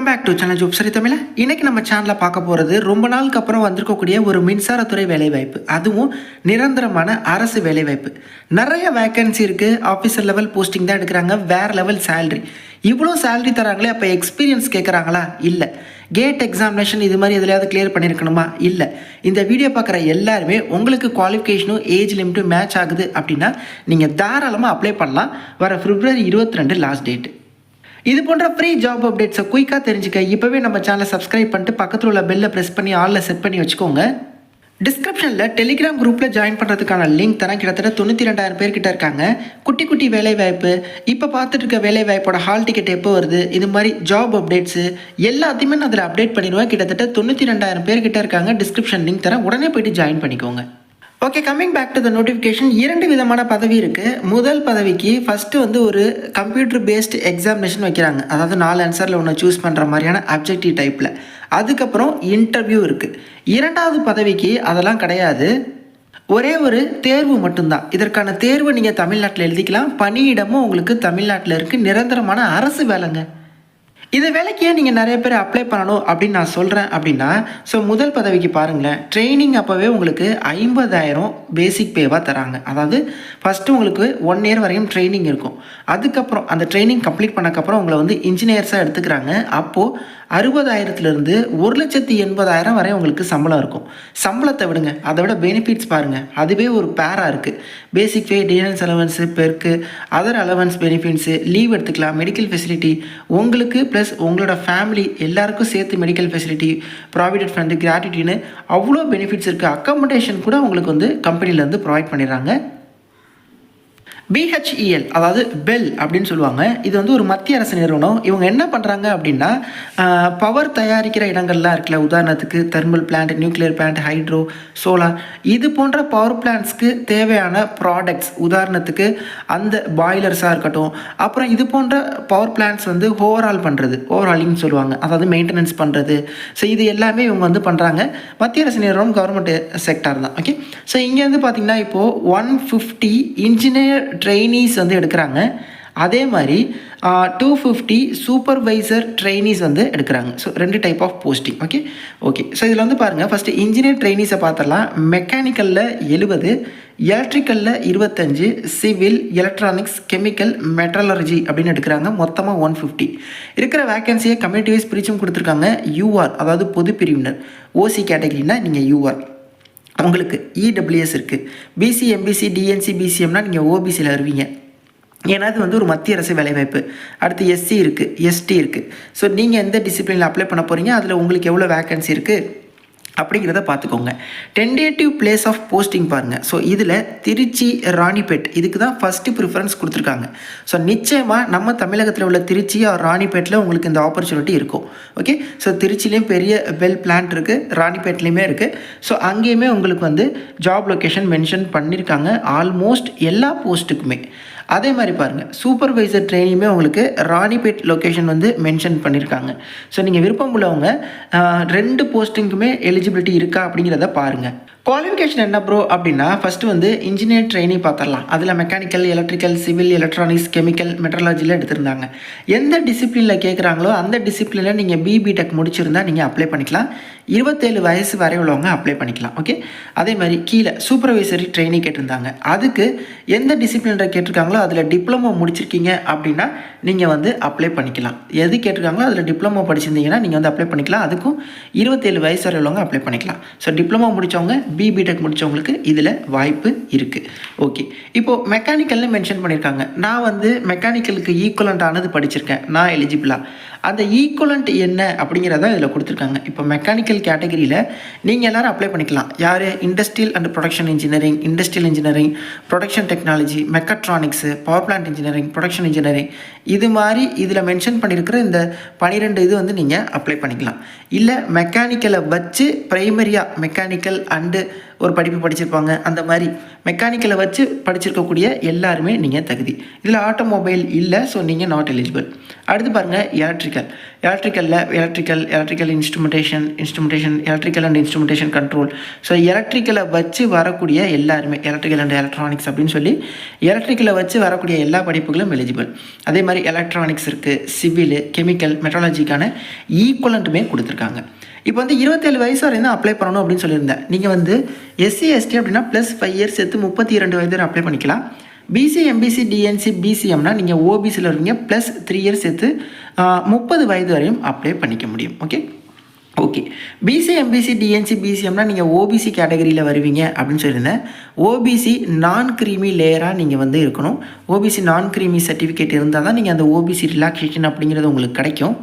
Welcome back to channel ஜோப் சரி தமிழ. இன்னைக்கு நம்ம சேனலில் பார்க்க போகிறது ரொம்ப நாளுக்கு அப்புறம் வந்திருக்கக்கூடிய ஒரு மின்சாரத்துறை வேலைவாய்ப்பு, அதுவும் நிரந்தரமான அரசு வேலைவாய்ப்பு. நிறைய வேக்கன்சி இருக்குது. ஆஃபீஸர் லெவல் போஸ்டிங் தான் எடுக்கிறாங்க. வேறு லெவல் சேலரி. இவ்வளோ சேலரி தராங்களே, அப்போ எக்ஸ்பீரியன்ஸ் கேட்குறாங்களா? இல்லை. கேட் எக்ஸாமினேஷன் இது மாதிரி எதுலையாவது கிளியர் பண்ணியிருக்கணுமா? இல்லை. இந்த வீடியோ பார்க்குற எல்லாருமே உங்களுக்கு குவாலிஃபிகேஷனும் ஏஜ் லிமிட்டும் மேட்ச் ஆகுது அப்படின்னா நீங்கள் தாராளமாக அப்ளை பண்ணலாம். வர February 22 லாஸ்ட் டேட். இது போன்ற ஃப்ரீ ஜாப் அப்டேட்ஸை குயிக்காக தெரிஞ்சுக்க இப்போவே நம்ம சேனலை சப்ஸ்கிரைப் பண்ணிட்டு பக்கத்தில் உள்ள பெல்லை ப்ரெஸ் பண்ணி ஆலில் செட் பண்ணி வச்சுக்கோங்க. டிஸ்கிரிப்ஷனில் டெலிகிராம் குரூப்பில் ஜாயின் பண்ணுறதுக்கான லிங்க் தரேன். கிட்டத்தட்ட 92,000 பேர்கிட்ட இருக்காங்க. குட்டி குட்டி வேலைவாய்ப்பு, இப்போ பார்த்துட்டு இருக்க வேலைவாய்ப்போட ஹால் டிக்கெட் எப்போ வருது, இது மாதிரி ஜாப் அப்டேட்ஸு எல்லாத்தையுமே நான் அதில் அப்டேட் பண்ணிடுவேன். கிட்டத்தட்ட 92,000 பேர்கிட்ட இருக்காங்க. டிஸ்கிரிப்ஷன் லிங்க் தரேன், உடனே போய்ட்டு ஜாயின் பண்ணிக்கோங்க. Okay, coming back to the notification. 2 விதமான பதவி இருக்குது. முதல் பதவிக்கு ஃபஸ்ட்டு ஒரு கம்ப்யூட்டர் பேஸ்டு எக்ஸாமினேஷன் வைக்கிறாங்க. அதாவது 4 ஆன்சரில் ஒன்று சூஸ் பண்ணுற மாதிரியான அப்ஜெக்டிவ் டைப்பில். அதுக்கப்புறம் இன்டர்வியூ இருக்குது. 2வது பதவிக்கு அதெல்லாம் கிடையாது. ஒரே ஒரு தேர்வு மட்டும்தான். இதற்கான தேர்வு நீங்கள் தமிழ்நாட்டில் எழுதிக்கலாம். பணியிடமும் உங்களுக்கு தமிழ்நாட்டில் இருக்குது. நிரந்தரமான அரசு வேலைங்க. இந்த வேலைக்கு நீங்கள் நிறைய பேர் அப்ளை பண்ணணும் அப்படின்னு நான் சொல்கிறேன் அப்படின்னா, முதல் பதவிக்கு பாருங்களேன். ட்ரைனிங் அப்போவே உங்களுக்கு 50,000 பேசிக் பேவாக தராங்க. அதாவது ஃபஸ்ட்டு உங்களுக்கு 1 இயர் வரையும் ட்ரைனிங் இருக்கும். அதுக்கப்புறம் அந்த ட்ரைனிங் கம்ப்ளீட் பண்ணக்கப்புறம் உங்களை இன்ஜினியர்ஸாக எடுத்துக்கிறாங்க. அப்போது 60,000லேருந்து 1,80,000 வரை உங்களுக்கு சம்பளம் இருக்கும். சம்பளத்தை விடுங்க, அதை விட பெனிஃபிட்ஸ் பாருங்கள். அதுவே ஒரு பேராக இருக்குது. பேசிக் பே, டிஎன்எஸ் அலவன்ஸு, பெருக்கு, அதர் அலவன்ஸ் பெனிஃபிட்ஸு, லீவ் எடுத்துக்கலாம், மெடிக்கல் ஃபெசிலிட்டி உங்களுக்கு ப்ளஸ் உங்களோட ஃபேமிலி எல்லாருக்கும் சேர்த்து மெடிக்கல் ஃபெசிலிட்டி, ப்ராவிடென்ட் ஃபண்டு, கிராட்டியூட்டின்னு அவ்வளோ பெனிஃபிட்ஸ் இருக்குது. அக்காமடேஷன் கூட உங்களுக்கு கம்பெனிலேருந்து ப்ரொவைட் பண்ணிடுறாங்க. BHEL அதாவது பெல் அப்படின்னு சொல்லுவாங்க. இது ஒரு மத்திய அரசு நிறுவனம். இவங்க என்ன பண்ணுறாங்க அப்படின்னா, பவர் தயாரிக்கிற இடங்கள்லாம் இருக்குல்ல, உதாரணத்துக்கு thermal plant, nuclear plant, hydro, solar, இது போன்ற பவர் பிளான்ட்ஸ்க்கு தேவையான ப்ராடக்ட்ஸ், உதாரணத்துக்கு அந்த பாய்லர்ஸாக இருக்கட்டும், அப்புறம் இது போன்ற பவர் பிளான்ட்ஸ் ஓவரால் பண்ணுறது, ஓவராலிங் சொல்லுவாங்க, அதாவது மெயின்டெனன்ஸ் பண்ணுறது. ஸோ இது எல்லாமே இவங்க பண்ணுறாங்க. மத்திய அரசு நிறுவனம், கவர்மெண்ட் செக்டார் தான். ஓகே, ஸோ இங்கேருந்து பார்த்தீங்கன்னா இப்போது 150 இன்ஜினியர் ட்ரெயினிஸ் எடுக்கிறாங்க. அதே மாதிரி 250 சூப்பர்வைசர் ட்ரெயினிஸ் எடுக்கிறாங்க. So 2 type of posting. Okay so இதில் பாருங்கள். ஃபஸ்ட்டு இன்ஜினியர் ட்ரெயினிஸை பார்த்துடலாம். மெக்கானிக்கலில் 70, எலக்ட்ரிக்கலில் 25, சிவில், எலக்ட்ரானிக்ஸ், கெமிக்கல், மெட்ரலர்ஜி அப்படின்னு எடுக்கிறாங்க. மொத்தமாக 150 இருக்கிற வேக்கன்சியை கம்யூனிட்டி வைஸ் பிரிச்சும் கொடுத்துருக்காங்க. யூஆர் அதாவது பொது பிரிவினர், ஓசி கேட்டகரினா நீங்கள் யூஆர், உங்களுக்கு இடபிள்யூஎஸ் இருக்குது. பிசி, எம்பிசி, டிஎன்சி, பிசிஎம்னா நீங்கள் ஓபிசியில் வருவீங்க. ஏன்னா இது ஒரு மத்திய அரசு வேலைவாய்ப்பு. அடுத்து எஸ்சி இருக்குது, எஸ்டி இருக்குது. ஸோ நீங்கள் எந்த டிசிப்ளினில் அப்ளை பண்ண போகிறீங்க, அதில் உங்களுக்கு எவ்வளோ வேக்கன்சி இருக்குது அப்படிங்கிறத பார்த்துக்கோங்க. டென்டேட்டிவ் பிளேஸ் ஆஃப் போஸ்டிங் பாருங்கள். ஸோ இதில் திருச்சி, ராணிப்பேட் இதுக்கு தான் ஃபஸ்ட்டு ப்ரிஃபரன்ஸ் கொடுத்துருக்காங்க. ஸோ நிச்சயமாக நம்ம தமிழகத்தில் உள்ள திருச்சி ராணிப்பேட்டில் உங்களுக்கு இந்த ஆப்பர்ச்சுனிட்டி இருக்கும். ஓகே, ஸோ திருச்சிலேயும் பெரிய பெல் பிளான்ட் இருக்குது, ராணிப்பேட்லேயுமே இருக்குது. ஸோ அங்கேயுமே உங்களுக்கு ஜாப் லொக்கேஷன் மென்ஷன் பண்ணியிருக்காங்க ஆல்மோஸ்ட் எல்லா போஸ்ட்டுக்குமே. அதே மாதிரி பாருங்கள், சூப்பர்வைசர் ட்ரெயினியுமே உங்களுக்கு ராணிப்பேட் லொக்கேஷன் மென்ஷன் பண்ணியிருக்காங்க. ஸோ நீங்கள் விருப்பம் உள்ளவங்க 2 போஸ்டிங்குமே எலிஜிபிலிட்டி இருக்கா அப்படிங்கிறத பாருங்கள். குவாலிஃபிகேஷன் என்ன ப்ரோ அப்படின்னா, ஃபஸ்ட்டு இன்ஜினியர் ட்ரெயினிங் பார்த்துடலாம். அதில் mechanical, electrical, civil, electronics, chemical, மெட்ரலஜியில் எடுத்திருந்தாங்க. எந்த டிசிப்ளினில் கேட்குறாங்களோ அந்த டிசிப்ளினில் நீங்கள் பிடெக் முடிச்சிருந்தால் நீங்கள் அப்ளை பண்ணிக்கலாம். 27 வயசு வரை உள்ளவங்க அப்ளை பண்ணிக்கலாம். ஓகே, அதே மாதிரி கீழே சூப்பர்வைசரி ட்ரெயினிங் கேட்டிருந்தாங்க. அதுக்கு எந்த டிசிப்ளினில் கேட்டிருக்காங்களோ அதில் டிப்ளமோ முடிச்சிருக்கீங்க அப்படின்னா நீங்கள் அப்ளை பண்ணிக்கலாம். எது கேட்டிருக்காங்களோ அதில் டிப்ளமோ படிச்சிருந்தீங்கன்னா நீங்கள் அப்ளை பண்ணிக்கலாம். அதுக்கும் 27 வயசு வரை உள்ளவங்க அப்ளை பண்ணிக்கலாம். ஸோ டிப்ளமோ முடித்தவங்க, பிடெக் முடித்தவங்களுக்கு இதில் வாய்ப்பு இருக்குது. ஓகே, இப்போது மெக்கானிக்கல்னு மென்ஷன் பண்ணியிருக்காங்க. நான் மெக்கானிக்கலுக்கு ஈக்குவலண்ட் ஆனது படிச்சிருக்கேன், நான் எலிஜிபிளாக. அந்த ஈக்குவலண்ட் என்ன அப்படிங்கிறத இதில் கொடுத்துருக்காங்க. இப்போ மெக்கானிக்கல் கேட்டகரியில் நீங்கள் எல்லோரும் அப்ளை பண்ணிக்கலாம். யார்? Industrial and production engineering, industrial engineering, production technology, mechatronics, power plant engineering, production engineering, இது மாதிரி இதில் மென்ஷன் பண்ணியிருக்கிற இந்த 12 இது நீங்கள் அப்ளை பண்ணிக்கலாம். இல்லை மெக்கானிக்கலை வச்சு ப்ரைமரியாக மெக்கானிக்கல் அண்டு ஒரு படிப்பு படிச்சிருப்பாங்க. அந்த மாதிரி மெக்கானிக்கலை வச்சு படிச்சிருக்கக்கூடிய எல்லாருமே நீங்கள் தகுதி. இதில் ஆட்டோமொபைல் இல்லை, ஸோ நீங்கள் நாட் எலிஜிபிள். அடுத்து பாருங்கள் electrical instrumentation electrical and instrumentation control. So எலக்ட்ரிக்கலை வச்சு வரக்கூடிய எல்லாருமே எலக்ட்ரிக்கல் அண்ட் எலக்ட்ரானிக்ஸ் அப்படின்னு சொல்லி எலக்ட்ரிக்கலை வச்சு வரக்கூடிய எல்லா படிப்புகளும் எலிஜிபிள். அதே மாதிரி எலக்ட்ரானிக்ஸ் இருக்குது, சிவில், கெமிக்கல், மெட்ராலஜிக்கான ஈக்குவலண்ட்டுமே கொடுத்துருக்காங்க. இப்போ வந்து 27 வயசு வரையும் தான் அப்ளை பண்ணணும் அப்படின்னு சொல்லியிருந்தேன். நீங்கள் வந்து SC ST அப்படின்னா +5 இயர்ஸ் சேர்த்து 32 வயது வரை அப்ளை பண்ணிக்கலாம். BC MBC DNC BCMனா நீங்கள் OBCயில் இருக்கீங்க +3 இயர்ஸ் சேர்த்து 30 வயது வரையும் அப்ளை பண்ணிக்க முடியும். ஓகே BC MBC DNC BCMனா நீங்கள் OBC கேட்டகரியில் வருவீங்க அப்படின்னு சொல்லியிருந்தேன். OBC நான் க்ரீமி லேயராக நீங்கள் வந்து இருக்கணும். OBC நான் க்ரீமி சர்டிஃபிகேட் இருந்தால் தான் நீங்கள் அந்த OBC ரிலாக்ஸேஷன் அப்படிங்கிறது உங்களுக்கு கிடைக்கும்.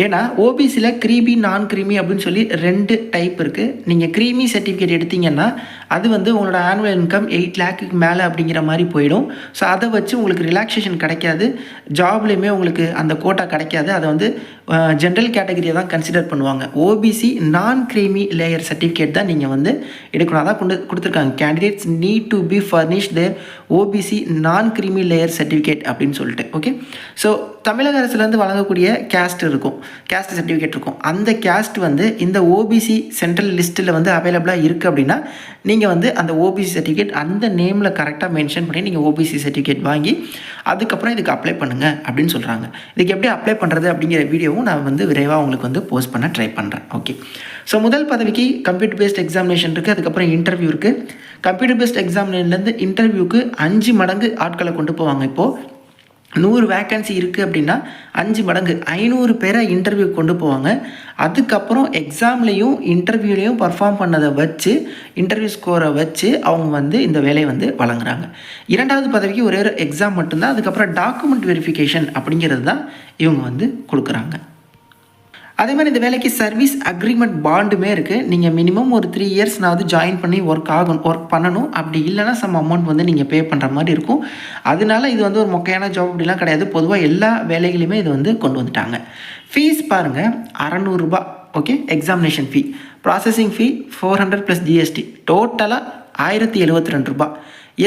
ஏன்னா OBCயில் க்ரீமி நான் க்ரீமி அப்படின்னு சொல்லி 2 டைப் இருக்குது. நீங்கள் க்ரீமி சர்டிஃபிகேட் எடுத்தீங்கன்னா அது வந்து உங்களோட ஆனுவல் இன்கம் 8 லேக்குக்கு மேலே அப்படிங்கிற மாதிரி போயிடும். ஸோ அதை வச்சு உங்களுக்கு ரிலாக்ஸேஷன் கிடைக்காது, ஜாப்லேயுமே உங்களுக்கு அந்த கோட்டா கிடைக்காது. அதை வந்து ஜென்ரல் கேட்டகரியை தான் கன்சிடர் பண்ணுவாங்க. OBC non creamy layer certificate தான் நீங்கள் வந்து எடுக்கணும். அதான் கொடுத்துருக்காங்க, candidates need to be furnish their OBC non creamy layer certificate அப்படின்னு சொல்லிட்டு. ஓகே, ஸோ தமிழக அரசுலேருந்து வழங்கக்கூடிய கேஸ்ட் இருக்கும், கேஸ்ட் சர்டிஃபிகேட் இருக்கும். அந்த கேஸ்ட் வந்து இந்த OBC சென்ட்ரல் லிஸ்ட்டில் வந்து அவைலபிளாக இருக்குது அப்படின்னா நீங்கள் வந்து அந்த OBC சர்டிஃபிகேட் அந்த நேமில் கரெக்டாக மென்ஷன் பண்ணி நீங்கள் OBC சர்டிஃபிகேட் வாங்கி அதுக்கப்புறம் இதுக்கு அப்ளை பண்ணுங்கள் அப்படின்னு சொல்கிறாங்க. இதுக்கு எப்படி அப்ளை பண்ணுறது அப்படிங்கிற வீடியோவும் நான் வந்து விரைவாக உங்களுக்கு வந்து போஸ்ட் பண்ண ட்ரை பண்ணுறேன். ஓகே, ஸோ முதல் பதவிக்கு கம்ப்யூட்டர் பேஸ்ட் எக்ஸாமினேஷன் இருக்குது, அதுக்கப்புறம் இன்டர்வியூ இருக்குது. கம்ப்யூட்டர் பேஸ்ட் எக்ஸாமினேஷன்லேருந்து இன்டர்வியூக்கு 5 மடங்கு ஆட்களை கொண்டு போவாங்க. இப்போது 100 வேக்கன்சி இருக்குது அப்படின்னா 5 மடங்கு 500 பேரை இன்டர்வியூ கொண்டு போவாங்க. அதுக்கப்புறம் எக்ஸாம்லேயும் இன்டர்வியூலையும் பர்ஃபார்ம் பண்ணதை வச்சு இன்டர்வியூ ஸ்கோரை வச்சு அவங்க வந்து இந்த வேலையை வந்து வழங்குறாங்க. 2வது பதவிக்கு ஒரே ஒரு எக்ஸாம் மட்டும்தான், அதுக்கப்புறம் டாக்குமெண்ட் வெரிஃபிகேஷன் அப்படிங்கிறது தான் இவங்க வந்து கொடுக்குறாங்க. அதே மாதிரி இந்த வேலைக்கு சர்வீஸ் அக்ரிமெண்ட் பாண்டுமே இருக்குது. நீங்கள் மினிமம் ஒரு 3 இயர்ஸ்னாவது ஜாயின் பண்ணி ஒர்க் பண்ணணும். அப்படி இல்லைனா சம் அமௌண்ட் வந்து நீங்கள் பே பண்ணுற மாதிரி இருக்கும். அதனால இது வந்து ஒரு மொக்கையான ஜாப் அப்படிலாம் கிடையாது. பொதுவாக எல்லா வேலைகளையுமே இது வந்து கொண்டு வந்துட்டாங்க. ஃபீஸ் பாருங்கள், 600 ரூபா. ஓகே, எக்ஸாமினேஷன் ஃபீ, ப்ராசஸிங் ஃபீ 400 + GST, டோட்டலாக 1072 ரூபா.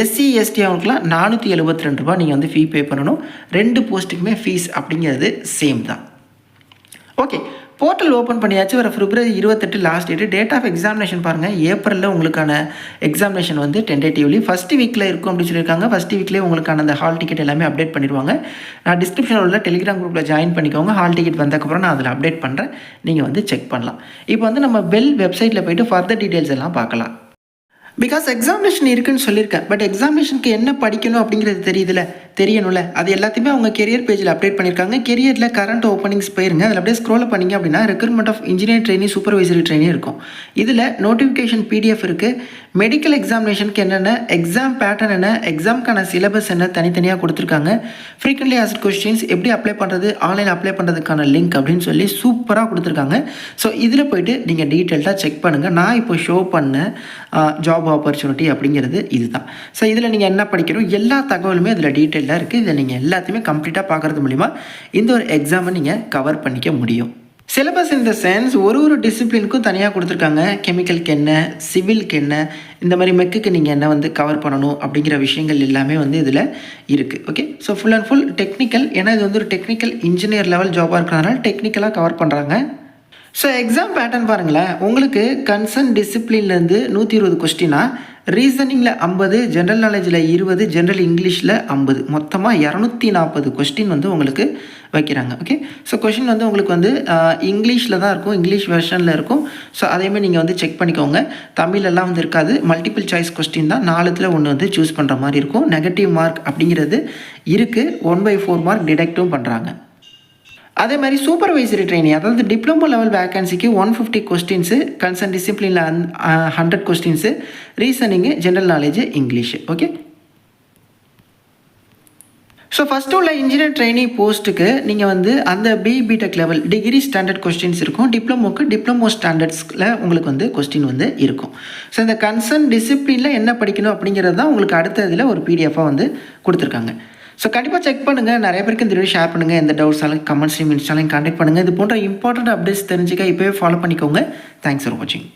SC ST அவங்களுக்குலாம் 472 ரூபா நீங்கள் வந்து ஃபீ பே பண்ணணும். 2 போஸ்ட்டுக்குமே ஃபீஸ் அப்படிங்கிறது சேம் தான். ஓகே, போர்ட்டல் ஓப்பன் பண்ணியாச்சு. வர February 28 last date of examination பாருங்கள். ஏப்ரலில் உங்களுக்கான எக்ஸாமினேஷன் வந்து டென்டேட்டிவ்லி ஃபஸ்ட் வீக்கில் இருக்கும் அப்படின்னு சொல்லியிருக்காங்க. ஃபஸ்ட் வீக்லேயே உங்களுக்கான அந்த ஹால் டிக்கெட் எல்லாமே அப்டேட் பண்ணிடுவாங்க. நான் டிஸ்கிரிப்ஷனில் உள்ள டெலிகிராம் குரூப்பில் ஜாயின் பண்ணிக்கோங்க. ஹால் டிக்கெட் வந்ததுக்கப்புறம் நான் அதில் அப்டேட் பண்ணுறேன், நீங்கள் வந்து செக் பண்ணலாம். இப்போ வந்து நம்ம பெல் வெப்சைட்டில் போய்ட்டு ஃபர்தர் டீட்டெயில்ஸ் எல்லாம் பார்க்கலாம். பிகாஸ் எக்ஸாமினேஷன் இருக்குதுன்னு சொல்லியிருக்கேன், பட் எக்ஸாமினேஷனுக்கு என்ன படிக்கணும் அப்படிங்கிறது தெரியணும்ல. அது எல்லாத்தையுமே அவங்க கெரியர் பேஜில் அப்டேட் பண்ணியிருக்காங்க. கெரியரில் கரண்ட் ஓப்பனிங்ஸ் போயிருங்க, அதில் அப்படியே ஸ்க்ரோல் பண்ணிங்க அப்படின்னா recruitment of engineer trainee supervisory trainee இருக்கும். இதில் நோட்டிஃபிகேஷன் PDF இருக்குது. மெடிக்கல் எக்ஸாமினேஷனுக்கு என்னென்ன எக்ஸாம் பேட்டர்ன் என்ன, எக்ஸாமுக்கான சிலபஸ் என்ன தனித்தனியாக கொடுத்துருக்காங்க. ஃப்ரீக்வெண்ட்லி ஆஸ்க்ட் கொஸ்டின்ஸ் எப்படி அப்ளை பண்ணுறது, ஆன்லைன் அப்ளை பண்ணுறதுக்கான லிங்க் அப்படின்னு சொல்லி சூப்பராக கொடுத்துருக்காங்க. ஸோ இதில் போய்ட்டு நீங்கள் டீட்டெயில்டாக செக் பண்ணுங்கள். நான் இப்போ ஷோ பண்ண ஜாப் ஆப்பர்ச்சுனிட்டி அப்படிங்கிறது இதுதான். ஸோ இதில் நீங்கள் என்ன படிக்கணும் எல்லா தகவலுமே இதில் டீட்டெயிலாக இருக்குது. இதை நீங்கள் எல்லாத்தையுமே கம்ப்ளீட்டாக பார்க்குறது மூலிமா இந்த ஒரு எக்ஸாமை நீங்கள் கவர் பண்ணிக்க முடியும். சிலபஸ் இந்த சென்ஸ் ஒரு டிசிப்ளினுக்கும் தனியாக கொடுத்துருக்காங்க. கெமிக்கலுக்கு என்ன, சிவிலுக்கு என்ன, இந்த மாதிரி மெக்குக்கு நீங்கள் என்ன வந்து கவர் பண்ணணும் அப்படிங்கிற விஷயங்கள் எல்லாமே வந்து இதில் இருக்குது. Okay, so full and full technical. ஏன்னா இது வந்து ஒரு டெக்னிக்கல் இன்ஜினியர் லெவல் ஜாபாக இருக்கிறதுனால டெக்னிக்கலாக கவர் பண்ணுறாங்க. ஸோ எக்ஸாம் பேட்டர்ன் பாருங்களேன். உங்களுக்கு கன்சர்ன் டிசிப்ளின்லேருந்து 120 கொஸ்டினா, ரீசனிங்கில் 50, ஜென்ரல் நாலேஜில் 20, ஜென்ரல் இங்கிலீஷில் 50, மொத்தமாக 240 கொஸ்டின் வந்து உங்களுக்கு வைக்கிறாங்க. ஓகே, ஸோ கொஸ்டின் வந்து உங்களுக்கு வந்து இங்கிலீஷில் தான் இருக்கும், இங்கிலீஷ் வெர்ஷனில் இருக்கும். ஸோ அதேமாதிரி நீங்கள் வந்து செக் பண்ணிக்கோங்க. தமிழெல்லாம் வந்து இருக்காது, மல்டிபிள் சாய்ஸ் கொஸ்டின் தான். 4ல் 1 வந்து சூஸ் பண்ணுற மாதிரி இருக்கும். நெகட்டிவ் மார்க் அப்படிங்கிறது இருக்குது, 1/4 மார்க் டிடெக்டும் பண்ணுறாங்க. அதே மாதிரி சூப்பர்வைசரி ட்ரெயினிங், அதாவது டிப்ளமோ லெவல் வேகன்சிக்கு 150 கொஸ்டின்ஸு, கன்சர்ன் டிசிப்ளினில் 100 questions, reasoning, general knowledge, English. Okay, so first உள்ள இன்ஜினியர் ட்ரெயினிங் போஸ்ட்டுக்கு நீங்கள் வந்து அந்த BTech level degree standard questions இருக்கும். டிப்ளமோ ஸ்டாண்டர்ட்ஸில் உங்களுக்கு வந்து கொஸ்டின் வந்து இருக்கும். ஸோ இந்த கன்சர்ன் டிசிப்ளினில் என்ன படிக்கணும் அப்படிங்கிறது தான் உங்களுக்கு அடுத்த இதில் ஒரு PDF-ஆக வந்து கொடுத்துருக்காங்க. ஸோ கண்டிப்பாக செக் பண்ணுங்கள். நிறைய பேருக்கு இந்த வீடியோ ஷேர் பண்ணுங்கள். எந்த டவுட்ஸாலும் கமெண்ட்ஸ்லையும் இன்ஸ்டாலையும் கான்டெக்ட் பண்ணுங்கள். இது போன்ற இம்பார்ட்டன்ட் அப்டேட்ஸ் தெரிஞ்சுக்க இப்போவே ஃபாலோ பண்ணிக்கோங்க. தேங்க்ஸ் ஃபார் வாட்சிங்.